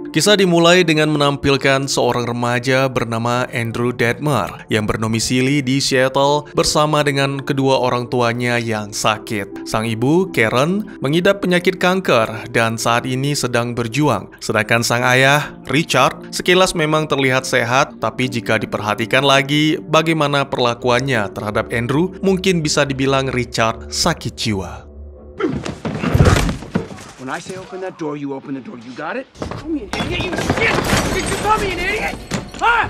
Kisah dimulai dengan menampilkan seorang remaja bernama Andrew Detmer yang berdomisili di Seattle bersama dengan kedua orang tuanya yang sakit. Sang ibu, Karen, mengidap penyakit kanker dan saat ini sedang berjuang. Sedangkan sang ayah, Richard, sekilas memang terlihat sehat, tapi jika diperhatikan lagi bagaimana perlakuannya terhadap Andrew, mungkin bisa dibilang Richard sakit jiwa. When I say open that door, you open the door. You got it? Call me an idiot, you shit! Did you call me an idiot? Huh?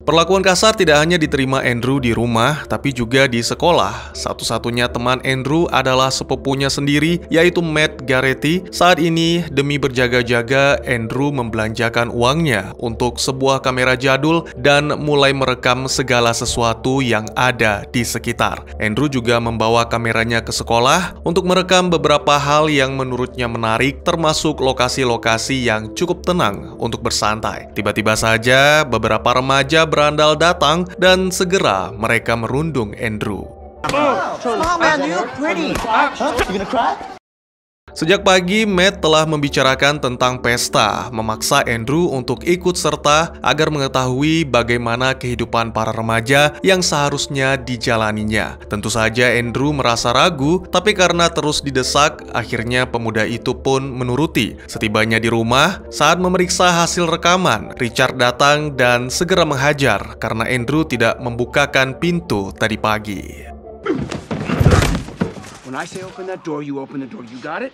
Perlakuan kasar tidak hanya diterima Andrew di rumah, tapi juga di sekolah. Satu-satunya teman Andrew adalah sepupunya sendiri, yaitu Matt Garrity. Saat ini, demi berjaga-jaga, Andrew membelanjakan uangnya untuk sebuah kamera jadul dan mulai merekam segala sesuatu yang ada di sekitar. Andrew juga membawa kameranya ke sekolah untuk merekam beberapa hal yang menurutnya menarik, termasuk lokasi-lokasi yang cukup tenang untuk bersantai. Tiba-tiba saja, beberapa remaja berandal datang dan segera mereka merundung Andrew. Sejak pagi, Matt telah membicarakan tentang pesta, memaksa Andrew untuk ikut serta agar mengetahui bagaimana kehidupan para remaja yang seharusnya dijalaninya. Tentu saja Andrew merasa ragu, tapi karena terus didesak, akhirnya pemuda itu pun menuruti. Setibanya di rumah, saat memeriksa hasil rekaman, Richard datang dan segera menghajar karena Andrew tidak membukakan pintu tadi pagi. When I say open that door, you open the door. You got it?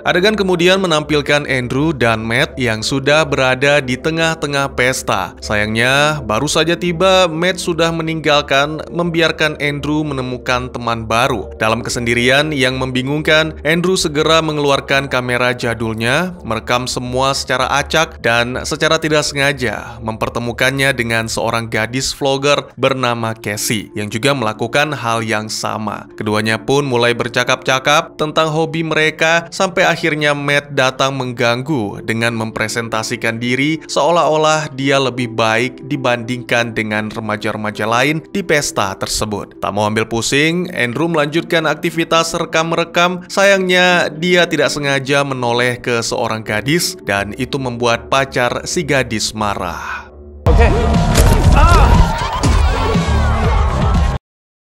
Adegan kemudian menampilkan Andrew dan Matt yang sudah berada di tengah-tengah pesta. Sayangnya, baru saja tiba, Matt sudah meninggalkan, membiarkan Andrew menemukan teman baru. Dalam kesendirian yang membingungkan, Andrew segera mengeluarkan kamera jadulnya, merekam semua secara acak dan secara tidak sengaja mempertemukannya dengan seorang gadis vlogger bernama Cassie yang juga melakukan hal yang sama. Keduanya pun mulai bercakap-cakap tentang hobi mereka sampai akhirnya Matt datang mengganggu dengan mempresentasikan diri seolah-olah dia lebih baik dibandingkan dengan remaja-remaja lain di pesta tersebut. Tak mau ambil pusing, Andrew melanjutkan aktivitas rekam-rekam. Sayangnya, dia tidak sengaja menoleh ke seorang gadis dan itu membuat pacar si gadis marah.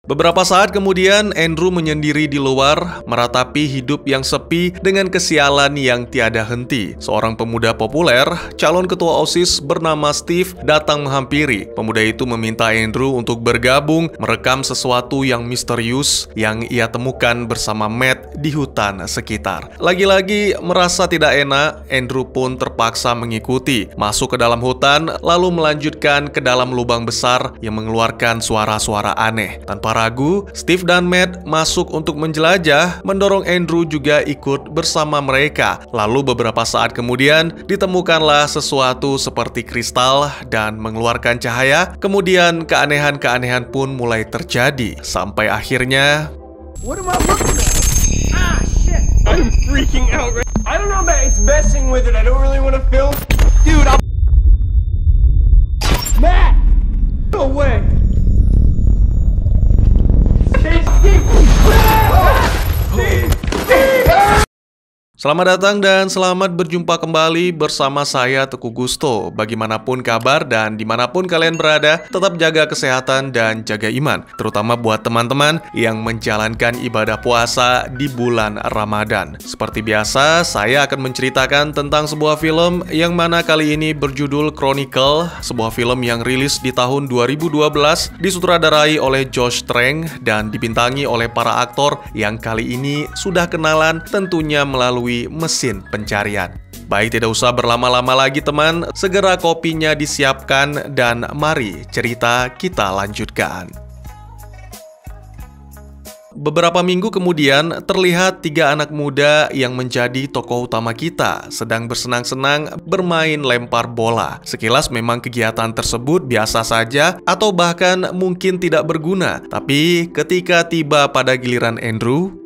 Beberapa saat kemudian, Andrew menyendiri di luar, meratapi hidup yang sepi dengan kesialan yang tiada henti. Seorang pemuda populer, calon ketua OSIS bernama Steve, datang menghampiri. Pemuda itu meminta Andrew untuk bergabung merekam sesuatu yang misterius yang ia temukan bersama Matt di hutan sekitar. Lagi-lagi merasa tidak enak, Andrew pun terpaksa mengikuti, masuk ke dalam hutan, lalu melanjutkan ke dalam lubang besar yang mengeluarkan suara-suara aneh. Tanpa ragu, Steve dan Matt masuk untuk menjelajah, mendorong Andrew juga ikut bersama mereka. Lalu beberapa saat kemudian, ditemukanlah sesuatu seperti kristal dan mengeluarkan cahaya. Kemudian keanehan-keanehan pun mulai terjadi, sampai akhirnya... What am I looking at? Ah, shit! I'm freaking out. I don't know, man. It's messing with it. I don't really want to film. Dude, Matt! No way! Selamat datang dan selamat berjumpa kembali bersama saya Teguh Gusto. Bagaimanapun kabar dan dimanapun kalian berada, tetap jaga kesehatan dan jaga iman. Terutama buat teman-teman yang menjalankan ibadah puasa di bulan Ramadan. Seperti biasa, saya akan menceritakan tentang sebuah film yang mana kali ini berjudul Chronicle. Sebuah film yang rilis di tahun 2012, disutradarai oleh Josh Trank dan dibintangi oleh para aktor yang kali ini sudah kenalan tentunya melalui mesin pencarian. Baik, tidak usah berlama-lama lagi teman, segera kopinya disiapkan dan mari cerita kita lanjutkan. Beberapa minggu kemudian, terlihat 3 anak muda yang menjadi tokoh utama kita sedang bersenang-senang bermain lempar bola. Sekilas memang kegiatan tersebut biasa saja atau bahkan mungkin tidak berguna. Tapi ketika tiba pada giliran Andrew,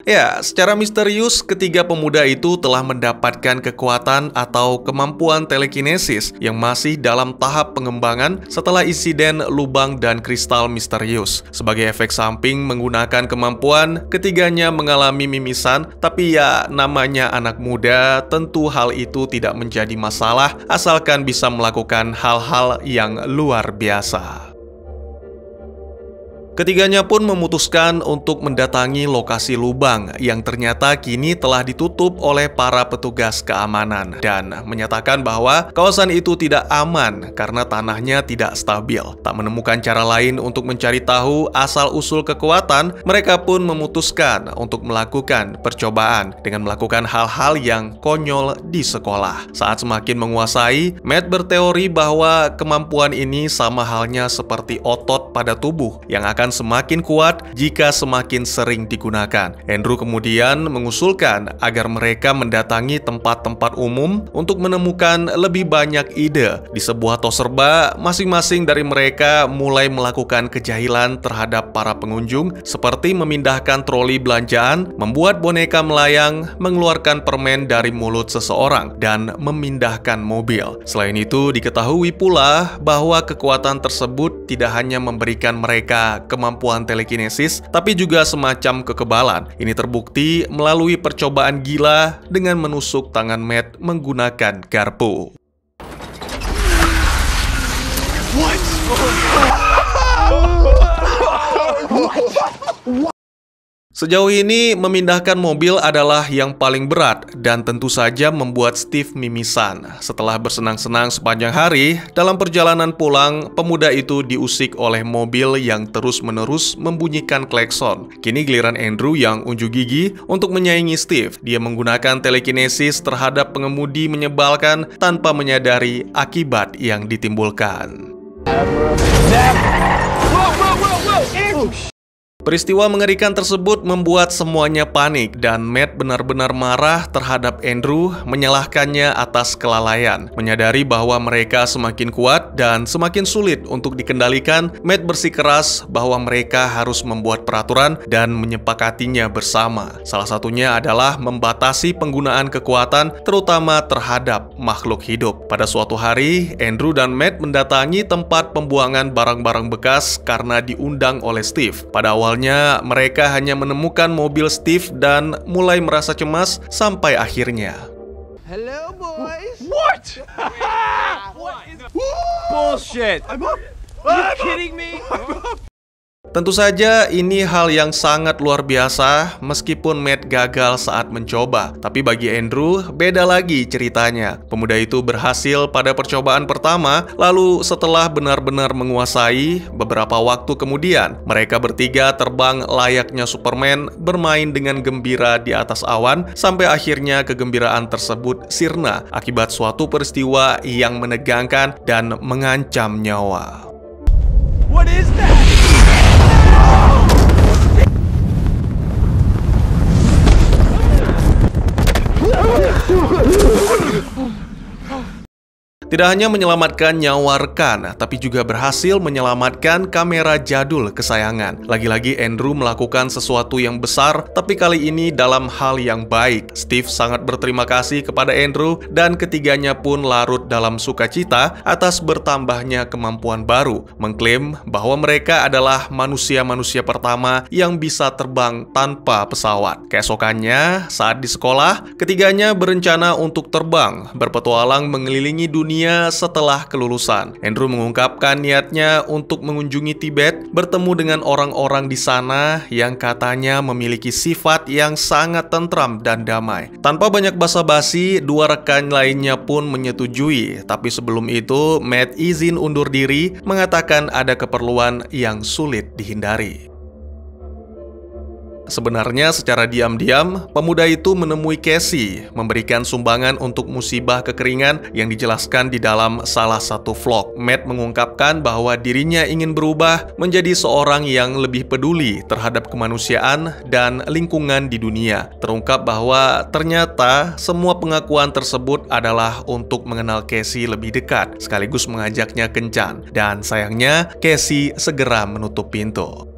Ya, secara misterius, ketiga pemuda itu telah mendapatkan kekuatan atau kemampuan telekinesis yang masih dalam tahap pengembangan setelah insiden lubang dan kristal misterius. Sebagai efek samping menggunakan kemampuan, ketiganya mengalami mimisan, tapi ya namanya anak muda, tentu hal itu tidak menjadi masalah asalkan bisa melakukan hal-hal yang luar biasa. Ketiganya pun memutuskan untuk mendatangi lokasi lubang yang ternyata kini telah ditutup oleh para petugas keamanan dan menyatakan bahwa kawasan itu tidak aman karena tanahnya tidak stabil. Tak menemukan cara lain untuk mencari tahu asal-usul kekuatan, mereka pun memutuskan untuk melakukan percobaan dengan melakukan hal-hal yang konyol di sekolah. Saat semakin menguasai, Matt berteori bahwa kemampuan ini sama halnya seperti otot pada tubuh yang akan semakin kuat jika semakin sering digunakan. Andrew kemudian mengusulkan agar mereka mendatangi tempat-tempat umum untuk menemukan lebih banyak ide. Di sebuah tos serba, masing-masing dari mereka mulai melakukan kejahilan terhadap para pengunjung, seperti memindahkan troli belanjaan, membuat boneka melayang, mengeluarkan permen dari mulut seseorang, dan memindahkan mobil. Selain itu, diketahui pula bahwa kekuatan tersebut tidak hanya memberikan mereka kemampuan telekinesis, tapi juga semacam kekebalan. Ini terbukti melalui percobaan gila dengan menusuk tangan Matt menggunakan garpu. Sejauh ini, memindahkan mobil adalah yang paling berat dan tentu saja membuat Steve mimisan. Setelah bersenang-senang sepanjang hari, dalam perjalanan pulang, pemuda itu diusik oleh mobil yang terus-menerus membunyikan klakson. Kini giliran Andrew yang unjuk gigi untuk menyaingi Steve. Dia menggunakan telekinesis terhadap pengemudi menyebalkan tanpa menyadari akibat yang ditimbulkan. Peristiwa mengerikan tersebut membuat semuanya panik dan Matt benar-benar marah terhadap Andrew, menyalahkannya atas kelalaian. Menyadari bahwa mereka semakin kuat dan semakin sulit untuk dikendalikan, Matt bersikeras bahwa mereka harus membuat peraturan dan menyepakatinya bersama. Salah satunya adalah membatasi penggunaan kekuatan terutama terhadap makhluk hidup. Pada suatu hari, Andrew dan Matt mendatangi tempat pembuangan barang-barang bekas karena diundang oleh Steve. Pada awalnya mereka hanya menemukan mobil Steve dan mulai merasa cemas sampai akhirnya. Hello, boys. What? Bullshit. Are you kidding me? Tentu saja ini hal yang sangat luar biasa meskipun Matt gagal saat mencoba. Tapi bagi Andrew, beda lagi ceritanya. Pemuda itu berhasil pada percobaan pertama, lalu setelah benar-benar menguasai, beberapa waktu kemudian, mereka bertiga terbang layaknya Superman, bermain dengan gembira di atas awan, sampai akhirnya kegembiraan tersebut sirna akibat suatu peristiwa yang menegangkan dan mengancam nyawa. What is that? Tidak hanya menyelamatkan nyawa rekan, tapi juga berhasil menyelamatkan kamera jadul kesayangan. Lagi-lagi Andrew melakukan sesuatu yang besar, tapi kali ini dalam hal yang baik. Steve sangat berterima kasih kepada Andrew dan ketiganya pun larut dalam sukacita atas bertambahnya kemampuan baru, mengklaim bahwa mereka adalah manusia-manusia pertama yang bisa terbang tanpa pesawat. Keesokannya, saat di sekolah, ketiganya berencana untuk terbang, berpetualang mengelilingi dunia setelah kelulusan. Andrew mengungkapkan niatnya untuk mengunjungi Tibet, bertemu dengan orang-orang di sana yang katanya memiliki sifat yang sangat tentram dan damai. Tanpa banyak basa-basi, dua rekan lainnya pun menyetujui. Tapi sebelum itu, Matt izin undur diri, mengatakan ada keperluan yang sulit dihindari. Sebenarnya secara diam-diam, pemuda itu menemui Casey, memberikan sumbangan untuk musibah kekeringan yang dijelaskan di dalam salah satu vlog. Matt mengungkapkan bahwa dirinya ingin berubah menjadi seorang yang lebih peduli terhadap kemanusiaan dan lingkungan di dunia. Terungkap bahwa ternyata semua pengakuan tersebut adalah untuk mengenal Casey lebih dekat, sekaligus mengajaknya kencan. Dan sayangnya, Casey segera menutup pintu.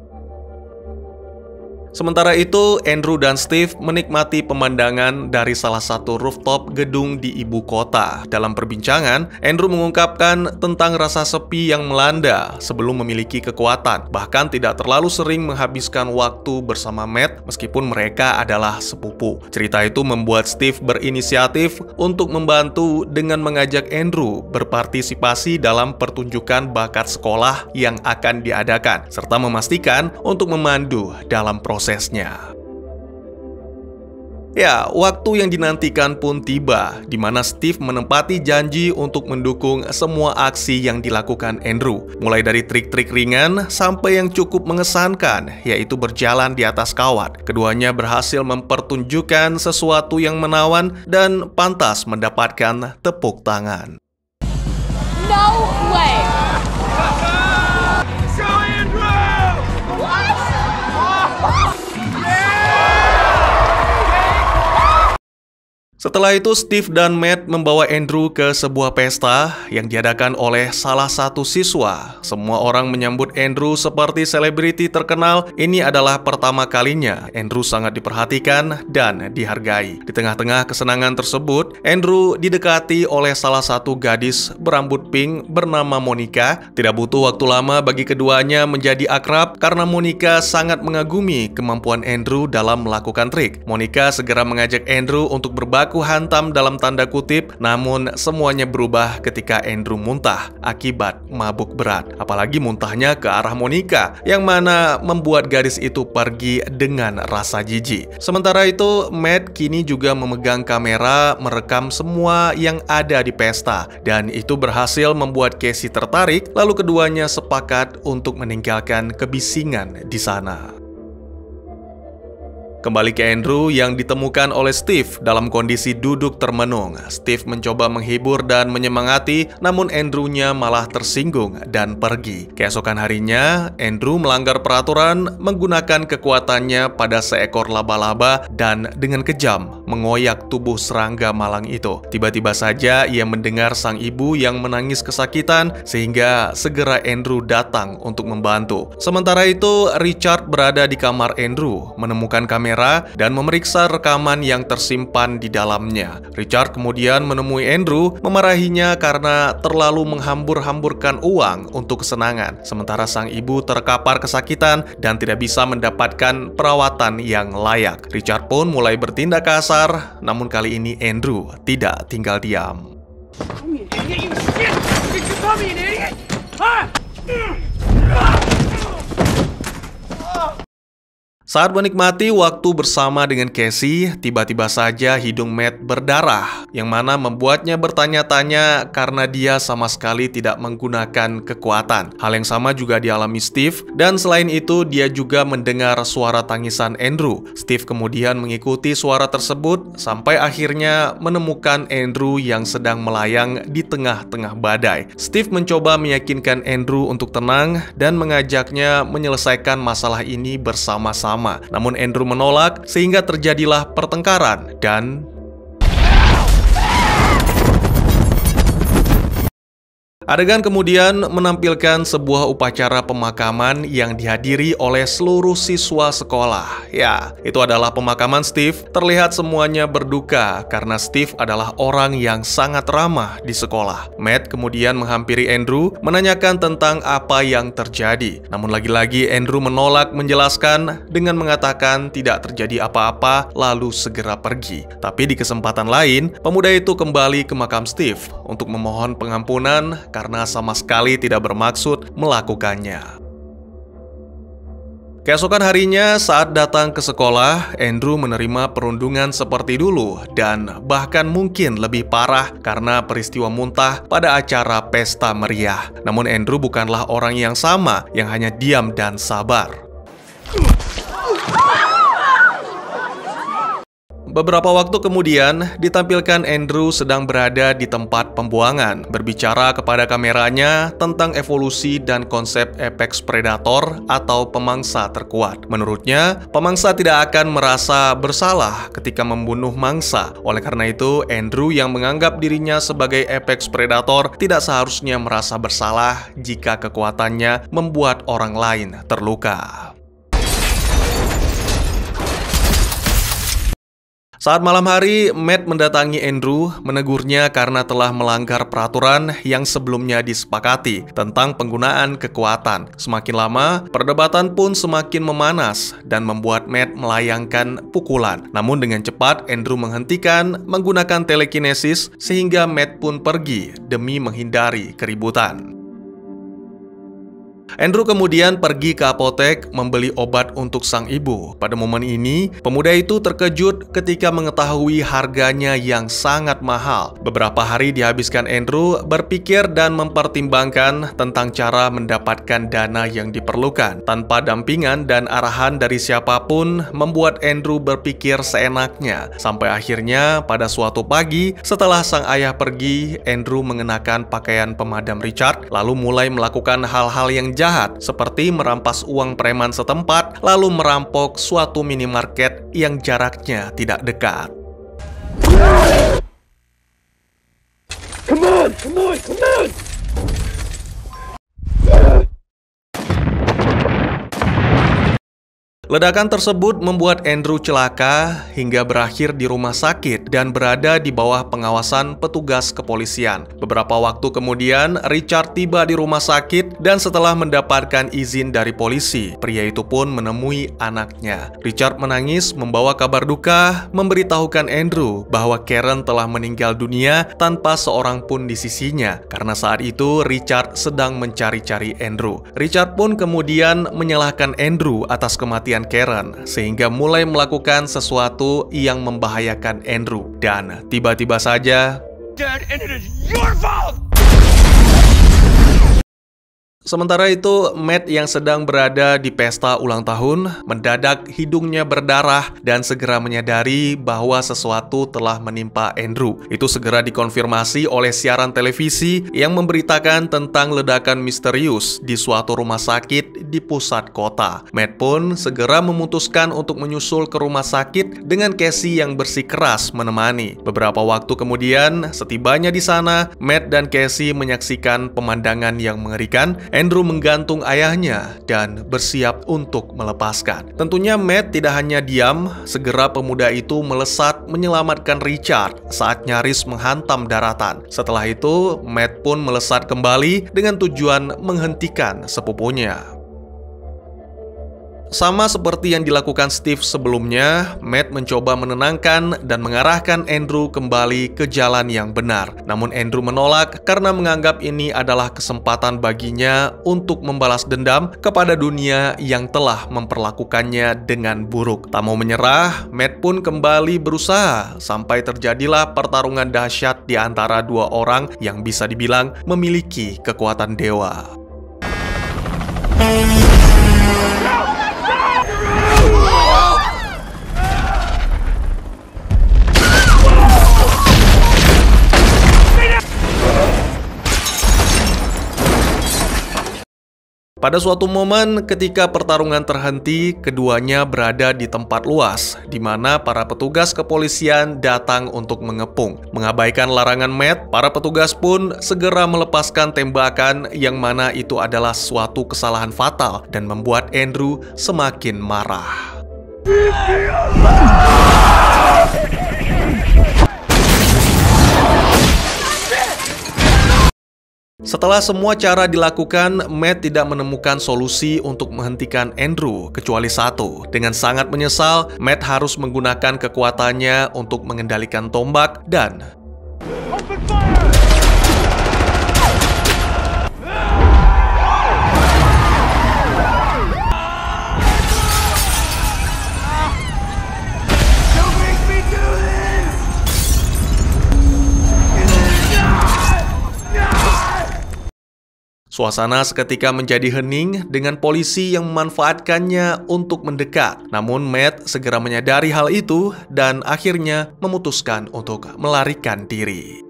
Sementara itu, Andrew dan Steve menikmati pemandangan dari salah satu rooftop gedung di ibu kota. Dalam perbincangan, Andrew mengungkapkan tentang rasa sepi yang melanda sebelum memiliki kekuatan. Bahkan tidak terlalu sering menghabiskan waktu bersama Matt meskipun mereka adalah sepupu. Cerita itu membuat Steve berinisiatif untuk membantu dengan mengajak Andrew berpartisipasi dalam pertunjukan bakat sekolah yang akan diadakan, serta memastikan untuk memandu dalam prosesnya. Ya, waktu yang dinantikan pun tiba, di mana Steve menempati janji untuk mendukung semua aksi yang dilakukan Andrew. Mulai dari trik-trik ringan sampai yang cukup mengesankan, yaitu berjalan di atas kawat. Keduanya berhasil mempertunjukkan sesuatu yang menawan dan pantas mendapatkan tepuk tangan. No way! Setelah itu, Steve dan Matt membawa Andrew ke sebuah pesta yang diadakan oleh salah satu siswa. Semua orang menyambut Andrew seperti selebriti terkenal. Ini adalah pertama kalinya Andrew sangat diperhatikan dan dihargai. Di tengah-tengah kesenangan tersebut, Andrew didekati oleh salah satu gadis berambut pink bernama Monica. Tidak butuh waktu lama bagi keduanya menjadi akrab karena Monica sangat mengagumi kemampuan Andrew dalam melakukan trik. Monica segera mengajak Andrew untuk berbaku hantam dalam tanda kutip, namun semuanya berubah ketika Andrew muntah akibat mabuk berat. Apalagi muntahnya ke arah Monica, yang mana membuat gadis itu pergi dengan rasa jijik. Sementara itu, Matt kini juga memegang kamera merekam semua yang ada di pesta, dan itu berhasil membuat Casey tertarik, lalu keduanya sepakat untuk meninggalkan kebisingan di sana. Kembali ke Andrew yang ditemukan oleh Steve dalam kondisi duduk termenung. Steve mencoba menghibur dan menyemangati, namun Andrew-nya malah tersinggung dan pergi. Keesokan harinya, Andrew melanggar peraturan menggunakan kekuatannya pada seekor laba-laba dan dengan kejam mengoyak tubuh serangga malang itu. Tiba-tiba saja ia mendengar sang ibu yang menangis kesakitan sehingga segera Andrew datang untuk membantu. Sementara itu, Richard berada di kamar Andrew, menemukan kamera dan memeriksa rekaman yang tersimpan di dalamnya. Richard kemudian menemui Andrew, memarahinya karena terlalu menghambur-hamburkan uang untuk kesenangan, sementara sang ibu terkapar kesakitan dan tidak bisa mendapatkan perawatan yang layak. Richard pun mulai bertindak kasar, namun kali ini Andrew tidak tinggal diam. Saat menikmati waktu bersama dengan Casey, tiba-tiba saja hidung Matt berdarah, yang mana membuatnya bertanya-tanya karena dia sama sekali tidak menggunakan kekuatan. Hal yang sama juga dialami Steve, dan selain itu dia juga mendengar suara tangisan Andrew. Steve kemudian mengikuti suara tersebut sampai akhirnya menemukan Andrew yang sedang melayang di tengah-tengah badai. Steve mencoba meyakinkan Andrew untuk tenang dan mengajaknya menyelesaikan masalah ini bersama-sama. Namun Andrew menolak sehingga terjadilah pertengkaran dan adegan kemudian menampilkan sebuah upacara pemakaman yang dihadiri oleh seluruh siswa sekolah. Ya, itu adalah pemakaman Steve. Terlihat semuanya berduka karena Steve adalah orang yang sangat ramah di sekolah. Matt kemudian menghampiri Andrew, menanyakan tentang apa yang terjadi. Namun lagi-lagi Andrew menolak menjelaskan dengan mengatakan tidak terjadi apa-apa lalu segera pergi. Tapi di kesempatan lain, pemuda itu kembali ke makam Steve untuk memohon pengampunan karena sama sekali tidak bermaksud melakukannya. Keesokan harinya saat datang ke sekolah, Andrew menerima perundungan seperti dulu dan bahkan mungkin lebih parah karena peristiwa muntah pada acara pesta meriah. Namun Andrew bukanlah orang yang sama yang hanya diam dan sabar. Beberapa waktu kemudian, ditampilkan Andrew sedang berada di tempat pembuangan, berbicara kepada kameranya tentang evolusi dan konsep apex predator atau pemangsa terkuat. Menurutnya, pemangsa tidak akan merasa bersalah ketika membunuh mangsa. Oleh karena itu, Andrew yang menganggap dirinya sebagai apex predator tidak seharusnya merasa bersalah jika kekuatannya membuat orang lain terluka. Saat malam hari, Matt mendatangi Andrew, menegurnya karena telah melanggar peraturan yang sebelumnya disepakati tentang penggunaan kekuatan. Semakin lama, perdebatan pun semakin memanas dan membuat Matt melayangkan pukulan. Namun dengan cepat, Andrew menghentikan menggunakan telekinesis sehingga Matt pun pergi demi menghindari keributan. Andrew kemudian pergi ke apotek membeli obat untuk sang ibu. Pada momen ini, pemuda itu terkejut ketika mengetahui harganya yang sangat mahal. Beberapa hari dihabiskan Andrew berpikir dan mempertimbangkan tentang cara mendapatkan dana yang diperlukan. Tanpa dampingan dan arahan dari siapapun, membuat Andrew berpikir seenaknya. Sampai akhirnya, pada suatu pagi, setelah sang ayah pergi, Andrew mengenakan pakaian pemadam Richard, lalu mulai melakukan hal-hal yang jahat, seperti merampas uang preman setempat, lalu merampok suatu minimarket yang jaraknya tidak dekat. Come on! Ledakan tersebut membuat Andrew celaka hingga berakhir di rumah sakit dan berada di bawah pengawasan petugas kepolisian. Beberapa waktu kemudian, Richard tiba di rumah sakit dan setelah mendapatkan izin dari polisi, pria itu pun menemui anaknya. Richard menangis membawa kabar duka, memberitahukan Andrew bahwa Karen telah meninggal dunia tanpa seorang pun di sisinya. Karena saat itu Richard sedang mencari-cari Andrew. Richard pun kemudian menyalahkan Andrew atas kematian Karen, sehingga mulai melakukan sesuatu yang membahayakan Andrew. Dan tiba-tiba saja, Dad, and it is your fault! sementara itu, Matt yang sedang berada di pesta ulang tahun mendadak hidungnya berdarah dan segera menyadari bahwa sesuatu telah menimpa Andrew. Itu segera dikonfirmasi oleh siaran televisi yang memberitakan tentang ledakan misterius di suatu rumah sakit di pusat kota. Matt pun segera memutuskan untuk menyusul ke rumah sakit dengan Casey yang bersikeras menemani. Beberapa waktu kemudian, setibanya di sana, Matt dan Casey menyaksikan pemandangan yang mengerikan. Andrew menggantung ayahnya dan bersiap untuk melepaskan. Tentunya Matt tidak hanya diam, segera pemuda itu melesat menyelamatkan Richard saat nyaris menghantam daratan. Setelah itu, Matt pun melesat kembali dengan tujuan menghentikan sepupunya. Sama seperti yang dilakukan Steve sebelumnya, Matt mencoba menenangkan dan mengarahkan Andrew kembali ke jalan yang benar. Namun Andrew menolak karena menganggap ini adalah kesempatan baginya untuk membalas dendam kepada dunia yang telah memperlakukannya dengan buruk. Tak mau menyerah, Matt pun kembali berusaha sampai terjadilah pertarungan dahsyat di antara dua orang yang bisa dibilang memiliki kekuatan dewa. Pada suatu momen ketika pertarungan terhenti, keduanya berada di tempat luas, di mana para petugas kepolisian datang untuk mengepung. Mengabaikan larangan Matt, para petugas pun segera melepaskan tembakan yang mana itu adalah suatu kesalahan fatal dan membuat Andrew semakin marah. Setelah semua cara dilakukan, Matt tidak menemukan solusi untuk menghentikan Andrew, kecuali satu. Dengan sangat menyesal, Matt harus menggunakan kekuatannya untuk mengendalikan tombak dan Open fire! Don't make me do this! suasana seketika menjadi hening dengan polisi yang memanfaatkannya untuk mendekat. Namun Matt segera menyadari hal itu dan akhirnya memutuskan untuk melarikan diri.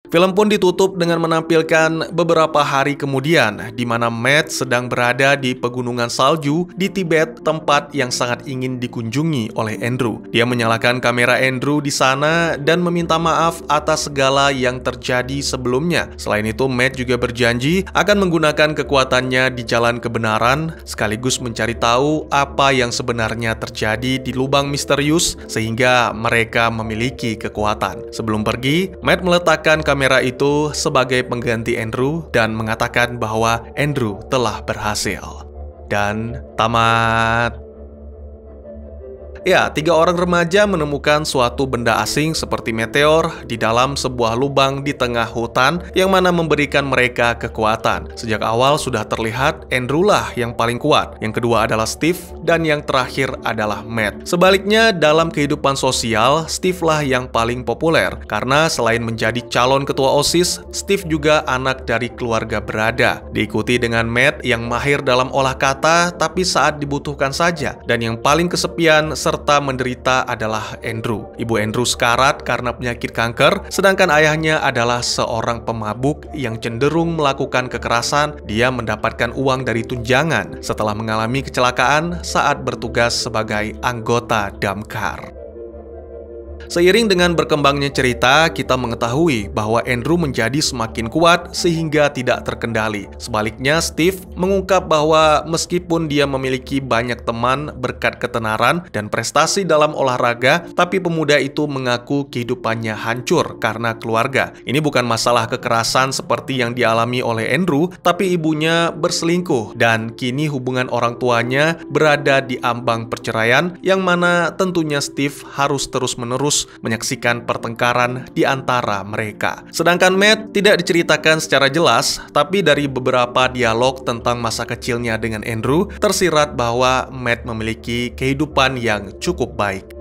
Film pun ditutup dengan menampilkan beberapa hari kemudian di mana Matt sedang berada di pegunungan salju di Tibet, tempat yang sangat ingin dikunjungi oleh Andrew. Dia menyalakan kamera Andrew di sana dan meminta maaf atas segala yang terjadi sebelumnya. Selain itu, Matt juga berjanji akan menggunakan kekuatannya di jalan kebenaran sekaligus mencari tahu apa yang sebenarnya terjadi di lubang misterius sehingga mereka memiliki kekuatan. Sebelum pergi, Matt meletakkan kamera itu sebagai pengganti Andrew dan mengatakan bahwa Andrew telah berhasil. Dan tamat. Ya, 3 orang remaja menemukan suatu benda asing seperti meteor di dalam sebuah lubang di tengah hutan yang mana memberikan mereka kekuatan. Sejak awal sudah terlihat Andrew lah yang paling kuat, yang kedua adalah Steve, dan yang terakhir adalah Matt. Sebaliknya, dalam kehidupan sosial, Steve lah yang paling populer karena selain menjadi calon ketua OSIS, Steve juga anak dari keluarga berada. Diikuti dengan Matt yang mahir dalam olah kata tapi saat dibutuhkan saja, dan yang paling kesepian serta menderita adalah Andrew. Ibu Andrew sekarat karena penyakit kanker, sedangkan ayahnya adalah seorang pemabuk yang cenderung melakukan kekerasan. Dia mendapatkan uang dari tunjangan setelah mengalami kecelakaan saat bertugas sebagai anggota damkar. Seiring dengan berkembangnya cerita, kita mengetahui bahwa Andrew menjadi semakin kuat sehingga tidak terkendali. Sebaliknya, Steve mengungkap bahwa meskipun dia memiliki banyak teman berkat ketenaran dan prestasi dalam olahraga, tapi pemuda itu mengaku kehidupannya hancur karena keluarga. Ini bukan masalah kekerasan seperti yang dialami oleh Andrew, tapi ibunya berselingkuh dan kini hubungan orang tuanya berada di ambang perceraian, yang mana tentunya Steve harus terus-menerus menyaksikan pertengkaran di antara mereka. Sedangkan Matt tidak diceritakan secara jelas, tapi dari beberapa dialog tentang masa kecilnya dengan Andrew, tersirat bahwa Matt memiliki kehidupan yang cukup baik.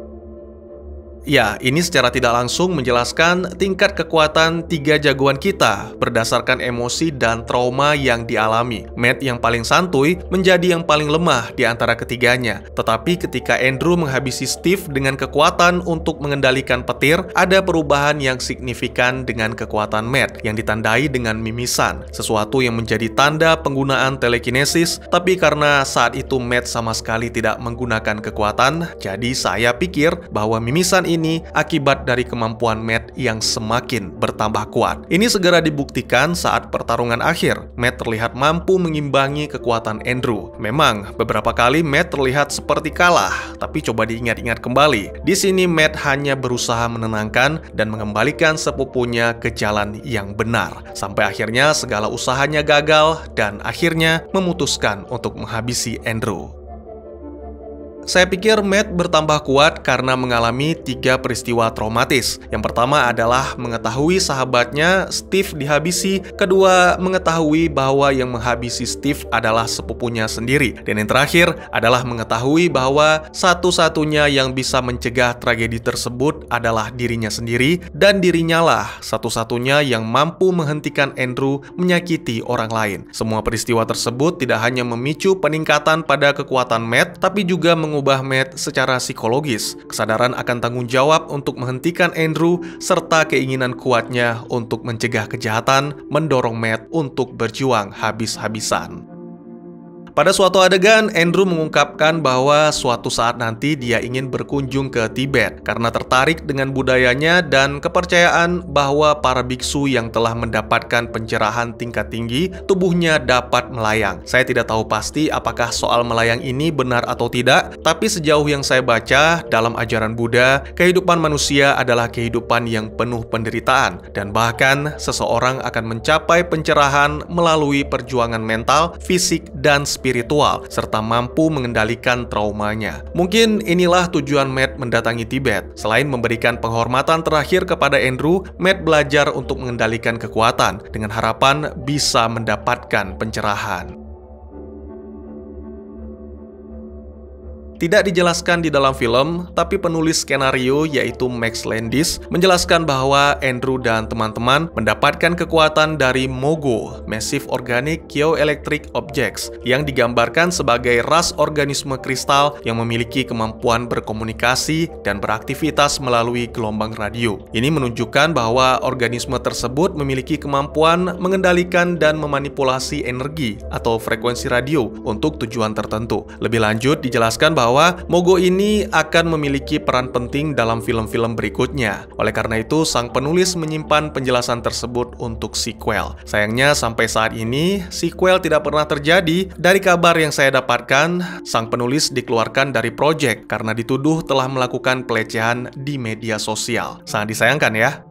Ya, ini secara tidak langsung menjelaskan tingkat kekuatan 3 jagoan kita berdasarkan emosi dan trauma yang dialami. Matt yang paling santuy menjadi yang paling lemah di antara ketiganya. Tetapi ketika Andrew menghabisi Steve dengan kekuatan untuk mengendalikan petir, ada perubahan yang signifikan dengan kekuatan Matt yang ditandai dengan mimisan, sesuatu yang menjadi tanda penggunaan telekinesis. Tapi karena saat itu Matt sama sekali tidak menggunakan kekuatan, jadi saya pikir bahwa mimisan ini akibat dari kemampuan Matt yang semakin bertambah kuat. Ini segera dibuktikan saat pertarungan akhir. Matt terlihat mampu mengimbangi kekuatan Andrew. Memang beberapa kali Matt terlihat seperti kalah, tapi coba diingat-ingat kembali. Di sini Matt hanya berusaha menenangkan dan mengembalikan sepupunya ke jalan yang benar. Sampai akhirnya segala usahanya gagal dan akhirnya memutuskan untuk menghabisi Andrew. Saya pikir Matt bertambah kuat karena mengalami 3 peristiwa traumatis. Yang pertama adalah mengetahui sahabatnya Steve dihabisi. Kedua, mengetahui bahwa yang menghabisi Steve adalah sepupunya sendiri. Dan yang terakhir adalah mengetahui bahwa satu-satunya yang bisa mencegah tragedi tersebut adalah dirinya sendiri, dan dirinya lah satu-satunya yang mampu menghentikan Andrew menyakiti orang lain. Semua peristiwa tersebut tidak hanya memicu peningkatan pada kekuatan Matt, tapi juga mengubah Matt secara psikologis. Kesadaran akan tanggung jawab untuk menghentikan Andrew serta keinginan kuatnya untuk mencegah kejahatan mendorong Matt untuk berjuang habis-habisan. Pada suatu adegan, Andrew mengungkapkan bahwa suatu saat nanti dia ingin berkunjung ke Tibet karena tertarik dengan budayanya dan kepercayaan bahwa para biksu yang telah mendapatkan pencerahan tingkat tinggi, tubuhnya dapat melayang. Saya tidak tahu pasti apakah soal melayang ini benar atau tidak, tapi sejauh yang saya baca dalam ajaran Buddha, kehidupan manusia adalah kehidupan yang penuh penderitaan, dan bahkan seseorang akan mencapai pencerahan melalui perjuangan mental, fisik, dan spiritual, serta mampu mengendalikan traumanya. Mungkin inilah tujuan Matt mendatangi Tibet. Selain memberikan penghormatan terakhir kepada Andrew, Matt belajar untuk mengendalikan kekuatan dengan harapan bisa mendapatkan pencerahan. Tidak dijelaskan di dalam film, tapi penulis skenario yaitu Max Landis menjelaskan bahwa Andrew dan teman-teman mendapatkan kekuatan dari MOGO, Massive Organic Geoelectric Objects, yang digambarkan sebagai ras organisme kristal yang memiliki kemampuan berkomunikasi dan beraktivitas melalui gelombang radio. Ini menunjukkan bahwa organisme tersebut memiliki kemampuan mengendalikan dan memanipulasi energi atau frekuensi radio untuk tujuan tertentu. Lebih lanjut dijelaskan bahwa MOGO ini akan memiliki peran penting dalam film-film berikutnya. Oleh karena itu, sang penulis menyimpan penjelasan tersebut untuk sequel. Sayangnya sampai saat ini, sequel tidak pernah terjadi. Dari kabar yang saya dapatkan, sang penulis dikeluarkan dari proyek karena dituduh telah melakukan pelecehan di media sosial. Sangat disayangkan ya.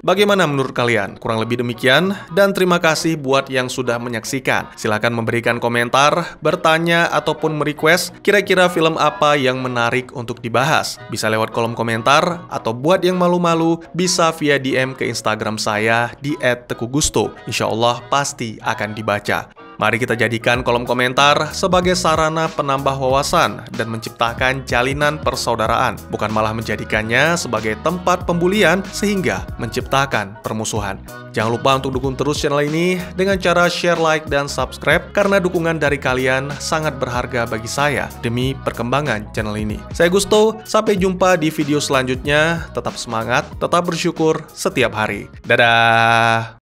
Bagaimana menurut kalian? Kurang lebih demikian, dan terima kasih buat yang sudah menyaksikan. Silahkan memberikan komentar, bertanya, ataupun merequest kira-kira film apa yang menarik untuk dibahas. Bisa lewat kolom komentar, atau buat yang malu-malu, bisa via DM ke Instagram saya di @tekugusto. Insya Allah pasti akan dibaca. Mari kita jadikan kolom komentar sebagai sarana penambah wawasan dan menciptakan jalinan persaudaraan, bukan malah menjadikannya sebagai tempat pembulian sehingga menciptakan permusuhan. Jangan lupa untuk dukung terus channel ini dengan cara share, like, dan subscribe karena dukungan dari kalian sangat berharga bagi saya demi perkembangan channel ini. Saya Gusto, sampai jumpa di video selanjutnya. Tetap semangat, tetap bersyukur setiap hari. Dadah!